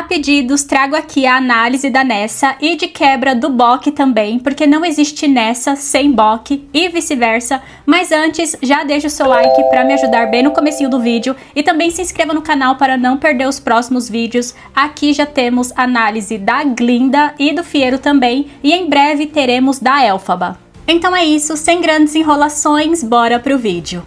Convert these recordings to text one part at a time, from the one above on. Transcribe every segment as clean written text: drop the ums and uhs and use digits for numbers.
A pedidos, trago aqui a análise da Nessa e de quebra do Bock também, porque não existe Nessa sem Bock e vice-versa. Mas antes, já deixa o seu like para me ajudar bem no comecinho do vídeo e também se inscreva no canal para não perder os próximos vídeos. Aqui já temos análise da Glinda e do Fiero também, e em breve teremos da Elphaba. Então é isso, sem grandes enrolações, bora pro vídeo.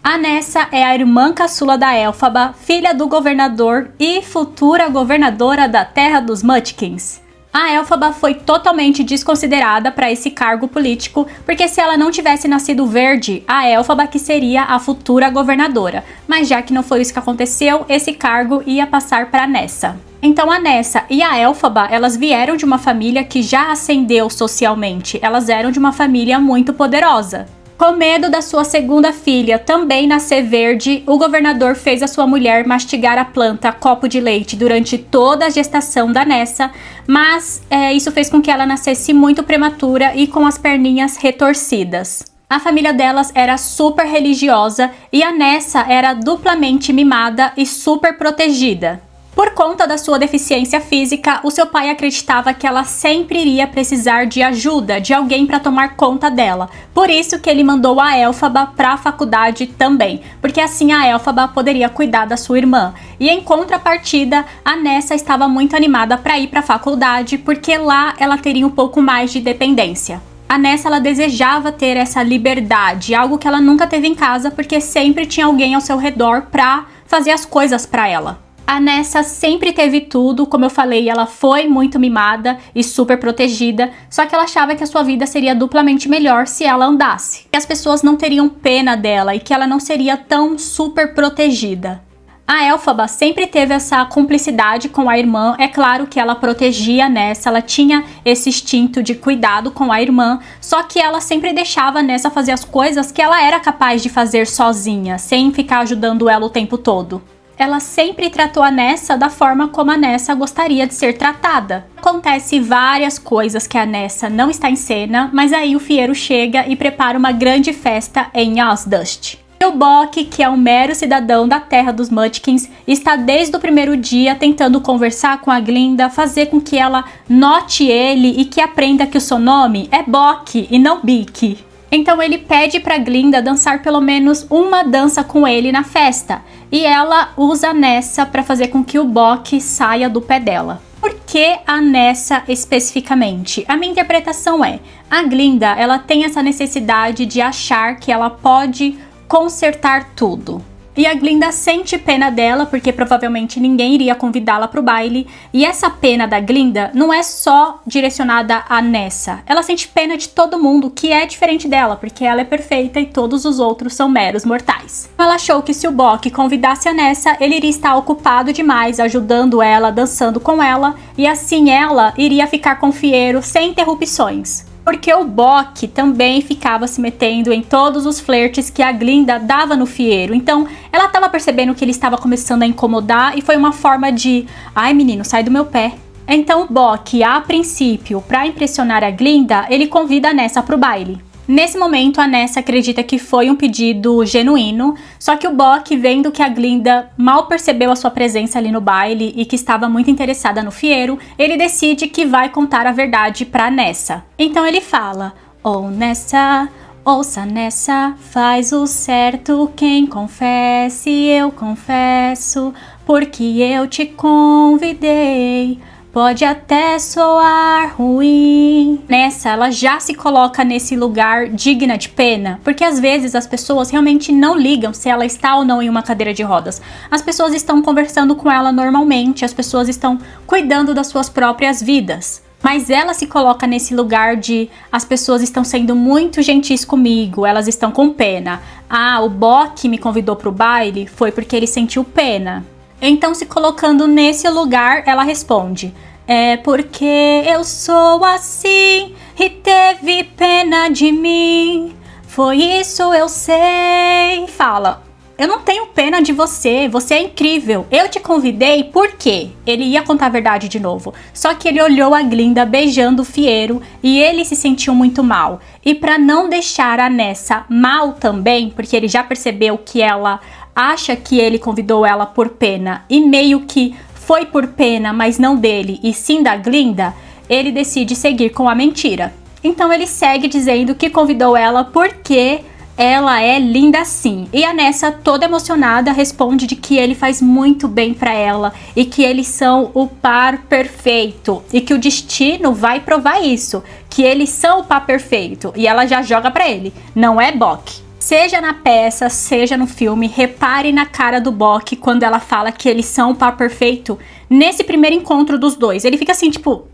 A Nessa é a irmã caçula da Elphaba, filha do governador e futura governadora da Terra dos Munchkins. A Elphaba foi totalmente desconsiderada para esse cargo político, porque se ela não tivesse nascido verde, a Elphaba que seria a futura governadora. Mas já que não foi isso que aconteceu, esse cargo ia passar para Nessa. Então a Nessa e a Elphaba, elas vieram de uma família que já ascendeu socialmente, elas eram de uma família muito poderosa. Com medo da sua segunda filha também nascer verde, o governador fez a sua mulher mastigar a planta copo de leite durante toda a gestação da Nessa, mas isso fez com que ela nascesse muito prematura e com as perninhas retorcidas. A família delas era super religiosa e a Nessa era duplamente mimada e super protegida. Por conta da sua deficiência física, o seu pai acreditava que ela sempre iria precisar de ajuda, de alguém para tomar conta dela. Por isso que ele mandou a Elphaba para a faculdade também, porque assim a Elphaba poderia cuidar da sua irmã. E em contrapartida, a Nessa estava muito animada para ir para a faculdade, porque lá ela teria um pouco mais de dependência. A Nessa, ela desejava ter essa liberdade, algo que ela nunca teve em casa, porque sempre tinha alguém ao seu redor para fazer as coisas para ela. A Nessa sempre teve tudo, como eu falei, ela foi muito mimada e super protegida, só que ela achava que a sua vida seria duplamente melhor se ela andasse, que as pessoas não teriam pena dela e que ela não seria tão super protegida. A Elphaba sempre teve essa cumplicidade com a irmã, é claro que ela protegia a Nessa, ela tinha esse instinto de cuidado com a irmã, só que ela sempre deixava a Nessa fazer as coisas que ela era capaz de fazer sozinha, sem ficar ajudando ela o tempo todo. Ela sempre tratou a Nessa da forma como a Nessa gostaria de ser tratada. Acontece várias coisas que a Nessa não está em cena, mas aí o Fiero chega e prepara uma grande festa em Ozdust. E o Bock, que é um mero cidadão da Terra dos Munchkins, está desde o primeiro dia tentando conversar com a Glinda, fazer com que ela note ele e que aprenda que o seu nome é Bock e não Bick. Então ele pede para Glinda dançar pelo menos uma dança com ele na festa, e ela usa a Nessa para fazer com que o Bock saia do pé dela. Por que a Nessa especificamente? A minha interpretação é, a Glinda, ela tem essa necessidade de achar que ela pode consertar tudo. E a Glinda sente pena dela, porque provavelmente ninguém iria convidá-la pro baile. E essa pena da Glinda não é só direcionada a Nessa. Ela sente pena de todo mundo que é diferente dela, porque ela é perfeita e todos os outros são meros mortais. Ela achou que se o Bock convidasse a Nessa, ele iria estar ocupado demais, ajudando ela, dançando com ela. E assim ela iria ficar com o Fiero sem interrupções. Porque o Bock também ficava se metendo em todos os flertes que a Glinda dava no Fiero. Então, ela estava percebendo que ele estava começando a incomodar e foi uma forma de... Ai, menino, sai do meu pé. Então, o Bock, a princípio, para impressionar a Glinda, ele convida a Nessa pro baile. Nesse momento, a Nessa acredita que foi um pedido genuíno, só que o Bock, vendo que a Glinda mal percebeu a sua presença ali no baile e que estava muito interessada no Fiero, ele decide que vai contar a verdade pra Nessa. Então ele fala, "Oh Nessa, ouça Nessa, faz o certo, quem confesse eu confesso, porque eu te convidei. Pode até soar ruim." Nessa, ela já se coloca nesse lugar digna de pena, porque às vezes as pessoas realmente não ligam se ela está ou não em uma cadeira de rodas. As pessoas estão conversando com ela normalmente, as pessoas estão cuidando das suas próprias vidas. Mas ela se coloca nesse lugar de as pessoas estão sendo muito gentis comigo, elas estão com pena. Ah, o Bock me convidou pro baile foi porque ele sentiu pena. Então, se colocando nesse lugar, ela responde, é porque eu sou assim e teve pena de mim, foi isso eu sei. Fala, eu não tenho pena de você, você é incrível. Eu te convidei porque ele ia contar a verdade de novo. Só que ele olhou a Glinda beijando o Fiyero e ele se sentiu muito mal. E para não deixar a Nessa mal também, porque ele já percebeu que ela acha que ele convidou ela por pena e meio que foi por pena, mas não dele e sim da Glinda, ele decide seguir com a mentira. Então ele segue dizendo que convidou ela porque ela é linda sim. E a Nessa, toda emocionada, responde de que ele faz muito bem pra ela e que eles são o par perfeito e que o destino vai provar isso, que eles são o par perfeito. E ela já joga pra ele, não é Boq. Seja na peça, seja no filme, repare na cara do Boq quando ela fala que eles são o par perfeito. Nesse primeiro encontro dos dois, ele fica assim, tipo...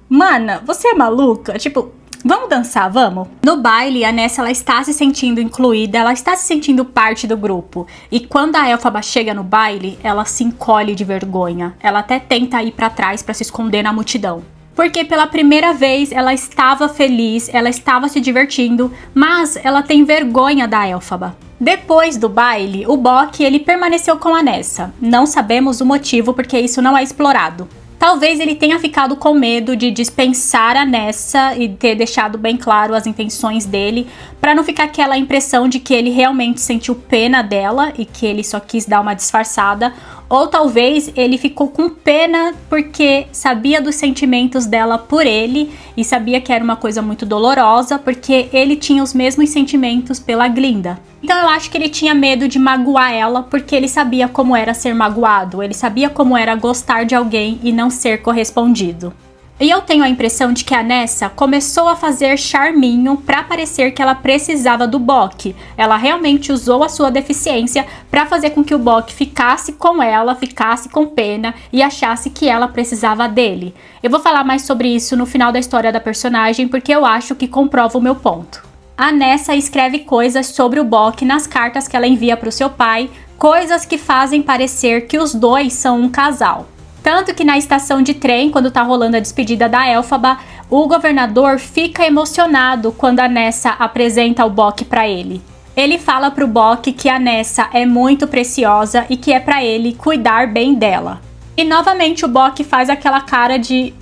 Mana, você é maluca? Tipo... Vamos dançar, vamos? No baile, a Nessa ela está se sentindo incluída, ela está se sentindo parte do grupo. E quando a Elphaba chega no baile, ela se encolhe de vergonha. Ela até tenta ir pra trás pra se esconder na multidão. Porque pela primeira vez ela estava feliz, ela estava se divertindo, mas ela tem vergonha da Elphaba. Depois do baile, o Boq ele permaneceu com a Nessa. Não sabemos o motivo porque isso não é explorado. Talvez ele tenha ficado com medo de dispensar a Nessa e ter deixado bem claro as intenções dele, para não ficar aquela impressão de que ele realmente sentiu pena dela e que ele só quis dar uma disfarçada. Ou talvez ele ficou com pena porque sabia dos sentimentos dela por ele e sabia que era uma coisa muito dolorosa porque ele tinha os mesmos sentimentos pela Glinda. Então eu acho que ele tinha medo de magoar ela porque ele sabia como era ser magoado, ele sabia como era gostar de alguém e não ser correspondido. E eu tenho a impressão de que a Nessa começou a fazer charminho pra parecer que ela precisava do Boq. Ela realmente usou a sua deficiência pra fazer com que o Boq ficasse com ela, ficasse com pena e achasse que ela precisava dele. Eu vou falar mais sobre isso no final da história da personagem porque eu acho que comprova o meu ponto. A Nessa escreve coisas sobre o Boq nas cartas que ela envia para o seu pai, coisas que fazem parecer que os dois são um casal. Tanto que na estação de trem, quando tá rolando a despedida da Elphaba, o governador fica emocionado quando a Nessa apresenta o Boq para ele. Ele fala pro Boq que a Nessa é muito preciosa e que é para ele cuidar bem dela. E novamente o Boq faz aquela cara de,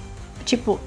tipo,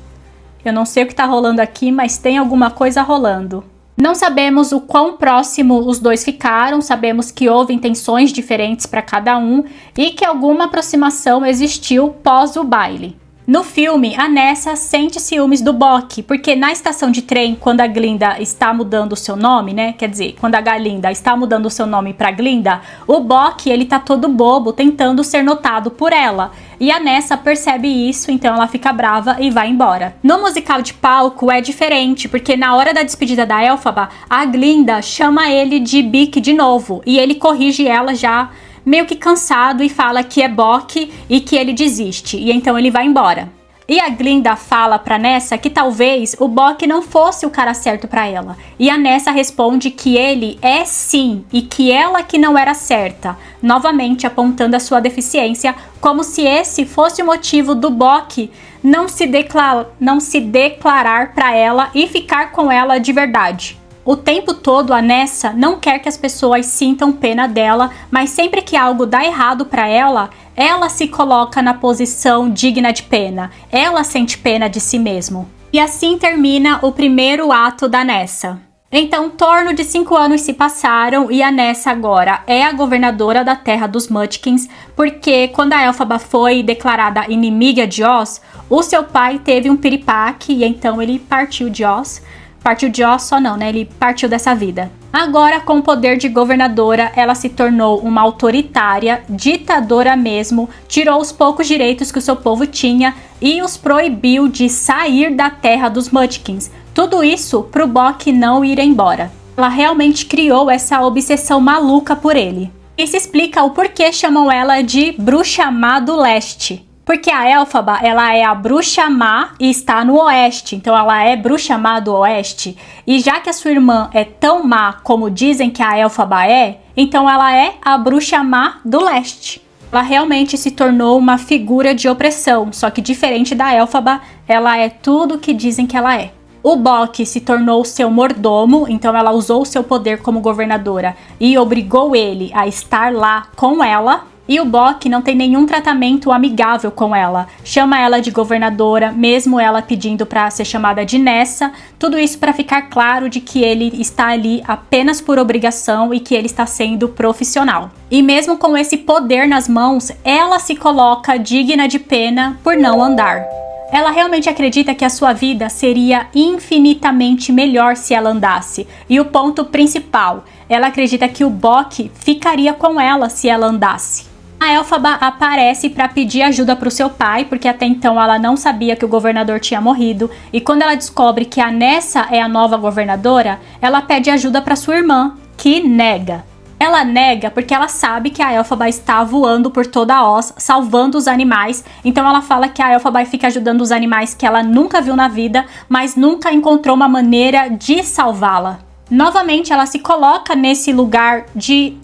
eu não sei o que tá rolando aqui, mas tem alguma coisa rolando. Não sabemos o quão próximo os dois ficaram, sabemos que houve intenções diferentes para cada um e que alguma aproximação existiu pós o baile. No filme, a Nessa sente ciúmes do Boq, porque na estação de trem, quando a Glinda está mudando o seu nome, né? Quer dizer, quando a Galinda está mudando o seu nome para Glinda, o Boq, ele tá todo bobo, tentando ser notado por ela. E a Nessa percebe isso, então ela fica brava e vai embora. No musical de palco é diferente, porque na hora da despedida da Elphaba, a Glinda chama ele de Bic de novo, e ele corrige ela já meio que cansado e fala que é Boq e que ele desiste, e então ele vai embora. E a Glinda fala pra Nessa que talvez o Boq não fosse o cara certo pra ela. E a Nessa responde que ele é sim, e que ela que não era certa, novamente apontando a sua deficiência, como se esse fosse o motivo do Boq não se declarar pra ela e ficar com ela de verdade. O tempo todo a Nessa não quer que as pessoas sintam pena dela, mas sempre que algo dá errado pra ela, ela se coloca na posição digna de pena. Ela sente pena de si mesmo. E assim termina o primeiro ato da Nessa. Então, torno de 5 anos se passaram e a Nessa agora é a governadora da Terra dos Mudkins, porque quando a Elphaba foi declarada inimiga de Oz, o seu pai teve um piripaque e então ele partiu de Oz. Partiu de Oz só não, né? Ele partiu dessa vida. Agora, com o poder de governadora, ela se tornou uma autoritária, ditadora mesmo, tirou os poucos direitos que o seu povo tinha e os proibiu de sair da terra dos Mudkins. Tudo isso pro Boq não ir embora. Ela realmente criou essa obsessão maluca por ele. Isso explica o porquê chamam ela de Bruxa Má do Leste. Porque a Elphaba, ela é a bruxa má e está no oeste, então ela é bruxa má do oeste. E já que a sua irmã é tão má como dizem que a Elphaba é, então ela é a bruxa má do leste. Ela realmente se tornou uma figura de opressão, só que diferente da Elphaba, ela é tudo o que dizem que ela é. O Boque se tornou seu mordomo, então ela usou seu poder como governadora e obrigou ele a estar lá com ela. E o Boque não tem nenhum tratamento amigável com ela. Chama ela de governadora, mesmo ela pedindo para ser chamada de Nessa. Tudo isso para ficar claro de que ele está ali apenas por obrigação e que ele está sendo profissional. E mesmo com esse poder nas mãos, ela se coloca digna de pena por não andar. Ela realmente acredita que a sua vida seria infinitamente melhor se ela andasse. E o ponto principal, ela acredita que o Boque ficaria com ela se ela andasse. A Elphaba aparece para pedir ajuda para o seu pai, porque até então ela não sabia que o governador tinha morrido. E quando ela descobre que a Nessa é a nova governadora, ela pede ajuda para sua irmã, que nega. Ela nega porque ela sabe que a Elphaba está voando por toda a Oz, salvando os animais. Então ela fala que a Elphaba fica ajudando os animais que ela nunca viu na vida, mas nunca encontrou uma maneira de salvá-la. Novamente ela se coloca nesse lugar de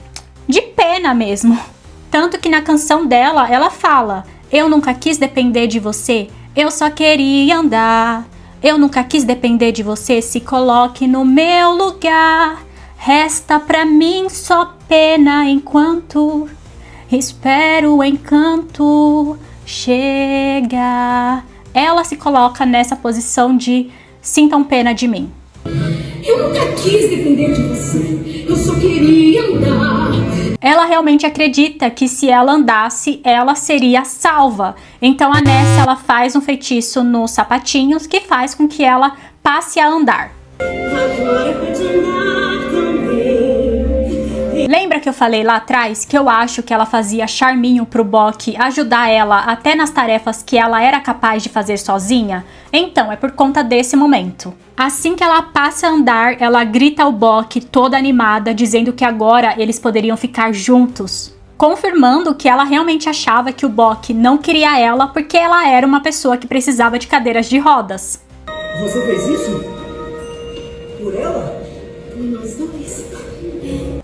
pena mesmo. Tanto que na canção dela, ela fala: eu nunca quis depender de você, eu só queria andar. Eu nunca quis depender de você, se coloque no meu lugar. Resta pra mim só pena enquanto espero o encanto chegar. Ela se coloca nessa posição de sintam pena de mim. Eu nunca quis depender de você, eu só queria andar. Ela realmente acredita que se ela andasse, ela seria salva. Então a Nessa, ela faz um feitiço nos sapatinhos que faz com que ela passe a andar. Agora pode andar também. Lembra que eu falei lá atrás que eu acho que ela fazia charminho pro Boque ajudar ela até nas tarefas que ela era capaz de fazer sozinha? Então, é por conta desse momento. Assim que ela passa a andar, ela grita ao Boque toda animada, dizendo que agora eles poderiam ficar juntos. Confirmando que ela realmente achava que o Boque não queria ela porque ela era uma pessoa que precisava de cadeiras de rodas. Você fez isso? Por ela? Por nós dois.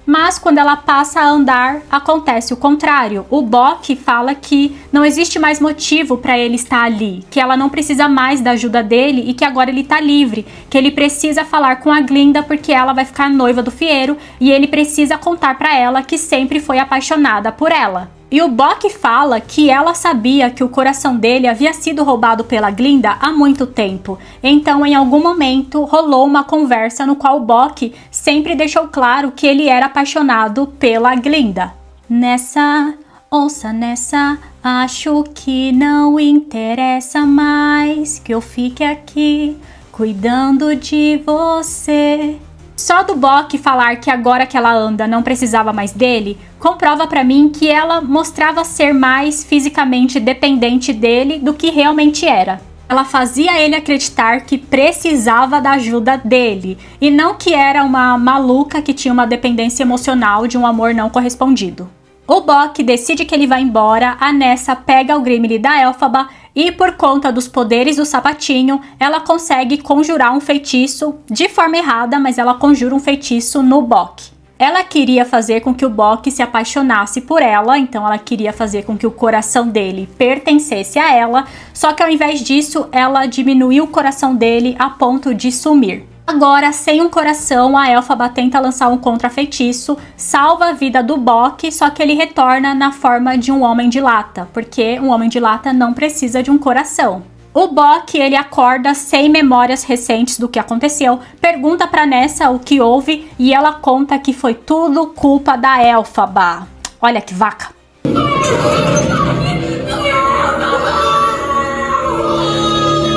Mas quando ela passa a andar, acontece o contrário. O Boque fala que não existe mais motivo para ele estar ali, que ela não precisa mais da ajuda dele e que agora ele tá livre, que ele precisa falar com a Glinda porque ela vai ficar noiva do Fiyero e ele precisa contar para ela que sempre foi apaixonada por ela. E o Boque fala que ela sabia que o coração dele havia sido roubado pela Glinda há muito tempo. Então, em algum momento, rolou uma conversa no qual o Boque sempre deixou claro que ele era apaixonado pela Glinda. Nessa, ouça nessa, acho que não interessa mais que eu fique aqui cuidando de você. Só do Boque falar que agora que ela anda não precisava mais dele, comprova pra mim que ela mostrava ser mais fisicamente dependente dele do que realmente era. Ela fazia ele acreditar que precisava da ajuda dele, e não que era uma maluca que tinha uma dependência emocional de um amor não correspondido. O Boque decide que ele vai embora, a Nessa pega o Gimli da Elphaba e por conta dos poderes do sapatinho, ela consegue conjurar um feitiço de forma errada, mas ela conjura um feitiço no Boque. Ela queria fazer com que o Boque se apaixonasse por ela, então ela queria fazer com que o coração dele pertencesse a ela, só que ao invés disso, ela diminuiu o coração dele a ponto de sumir. Agora, sem um coração, a Elphaba tenta lançar um contra-feitiço, salva a vida do Boque, só que ele retorna na forma de um homem de lata, porque um homem de lata não precisa de um coração. O Boque, ele acorda sem memórias recentes do que aconteceu, pergunta pra Nessa o que houve e ela conta que foi tudo culpa da Elphaba. Olha que vaca!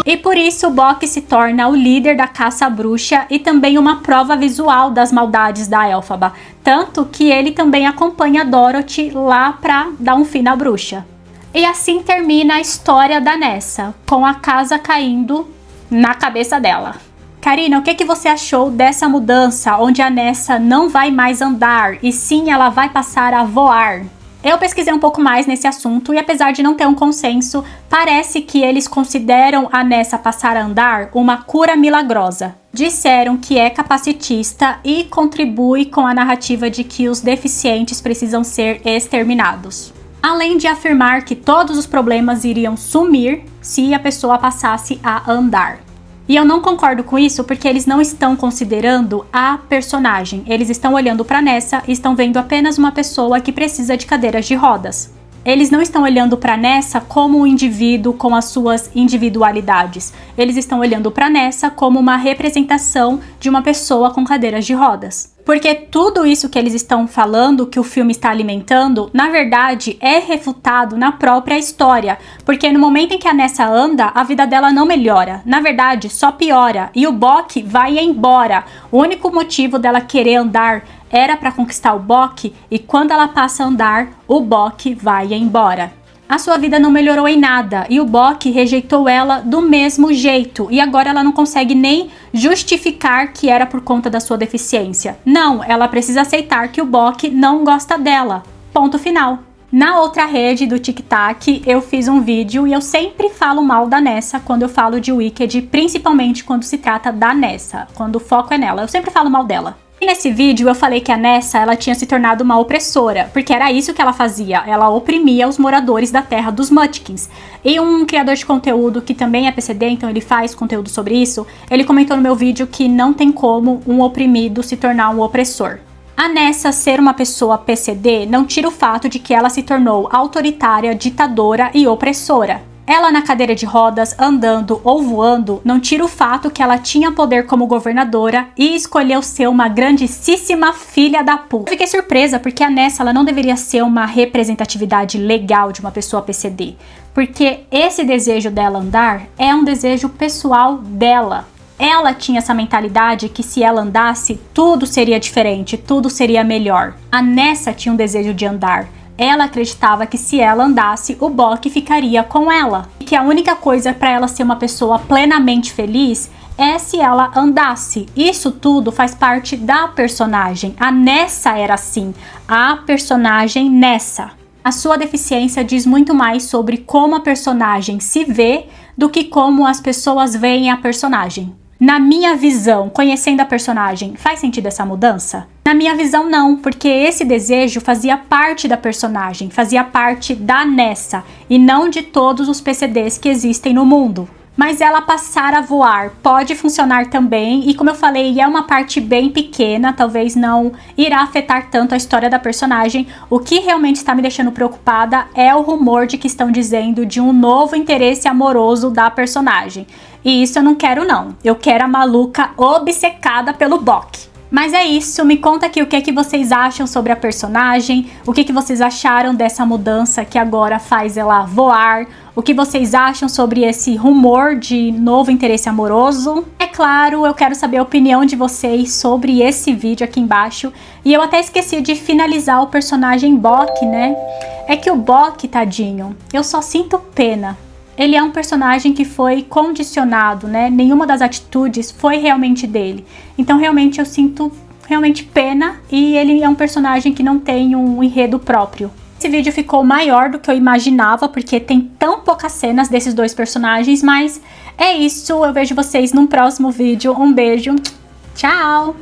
E por isso o Boque se torna o líder da caça à bruxa e também uma prova visual das maldades da Elphaba. Tanto que ele também acompanha Dorothy lá pra dar um fim na bruxa. E assim termina a história da Nessa, com a casa caindo na cabeça dela. Karina, o que você achou dessa mudança, onde a Nessa não vai mais andar e sim ela vai passar a voar? Eu pesquisei um pouco mais nesse assunto e apesar de não ter um consenso, parece que eles consideram a Nessa passar a andar uma cura milagrosa. Disseram que é capacitista e contribui com a narrativa de que os deficientes precisam ser exterminados. Além de afirmar que todos os problemas iriam sumir se a pessoa passasse a andar. E eu não concordo com isso porque eles não estão considerando a personagem. Eles estão olhando para Nessa e estão vendo apenas uma pessoa que precisa de cadeiras de rodas. Eles não estão olhando para Nessa como um indivíduo com as suas individualidades. Eles estão olhando para Nessa como uma representação de uma pessoa com cadeiras de rodas. Porque tudo isso que eles estão falando, que o filme está alimentando, na verdade é refutado na própria história. Porque no momento em que a Nessa anda, a vida dela não melhora. Na verdade, só piora. E o Boq vai embora. O único motivo dela querer andar era para conquistar o Boq, e quando ela passa a andar, o Boq vai embora. A sua vida não melhorou em nada e o Boq rejeitou ela do mesmo jeito, e agora ela não consegue nem justificar que era por conta da sua deficiência. Não, ela precisa aceitar que o Boq não gosta dela. Ponto final. Na outra rede do TikTok, eu fiz um vídeo e eu sempre falo mal da Nessa quando eu falo de Wicked, principalmente quando se trata da Nessa, quando o foco é nela. Eu sempre falo mal dela. E nesse vídeo eu falei que a Nessa, ela tinha se tornado uma opressora, porque era isso que ela fazia, ela oprimia os moradores da terra dos Mudkins. E um criador de conteúdo que também é PCD, então ele faz conteúdo sobre isso, ele comentou no meu vídeo que não tem como um oprimido se tornar um opressor. A Nessa ser uma pessoa PCD não tira o fato de que ela se tornou autoritária, ditadora e opressora. Ela na cadeira de rodas, andando ou voando, não tira o fato que ela tinha poder como governadora e escolheu ser uma grandíssima filha da puta. Eu fiquei surpresa porque a Nessa, ela não deveria ser uma representatividade legal de uma pessoa PCD, porque esse desejo dela andar é um desejo pessoal dela. Ela tinha essa mentalidade que se ela andasse, tudo seria diferente, tudo seria melhor. A Nessa tinha um desejo de andar. Ela acreditava que se ela andasse, o Boq ficaria com ela. E que a única coisa para ela ser uma pessoa plenamente feliz é se ela andasse. Isso tudo faz parte da personagem. A Nessa era assim. A personagem Nessa. A sua deficiência diz muito mais sobre como a personagem se vê do que como as pessoas veem a personagem. Na minha visão, conhecendo a personagem, faz sentido essa mudança? Na minha visão, não, porque esse desejo fazia parte da personagem, fazia parte da Nessa, e não de todos os PCDs que existem no mundo. Mas ela passar a voar pode funcionar também, e como eu falei, é uma parte bem pequena, talvez não irá afetar tanto a história da personagem. O que realmente está me deixando preocupada é o rumor de que estão dizendo de um novo interesse amoroso da personagem. E isso eu não quero não, eu quero a maluca obcecada pelo Boq. Mas é isso, me conta aqui o que é que vocês acham sobre a personagem, o que é que vocês acharam dessa mudança que agora faz ela voar, o que vocês acham sobre esse rumor de novo interesse amoroso. É claro, eu quero saber a opinião de vocês sobre esse vídeo aqui embaixo. E eu até esqueci de finalizar o personagem Boq, né? É que o Boq, tadinho, eu só sinto pena. Ele é um personagem que foi condicionado, né? Nenhuma das atitudes foi realmente dele. Então, realmente, eu sinto pena, e ele é um personagem que não tem um enredo próprio. Esse vídeo ficou maior do que eu imaginava, porque tem tão poucas cenas desses dois personagens, mas é isso. Eu vejo vocês num próximo vídeo. Um beijo. Tchau!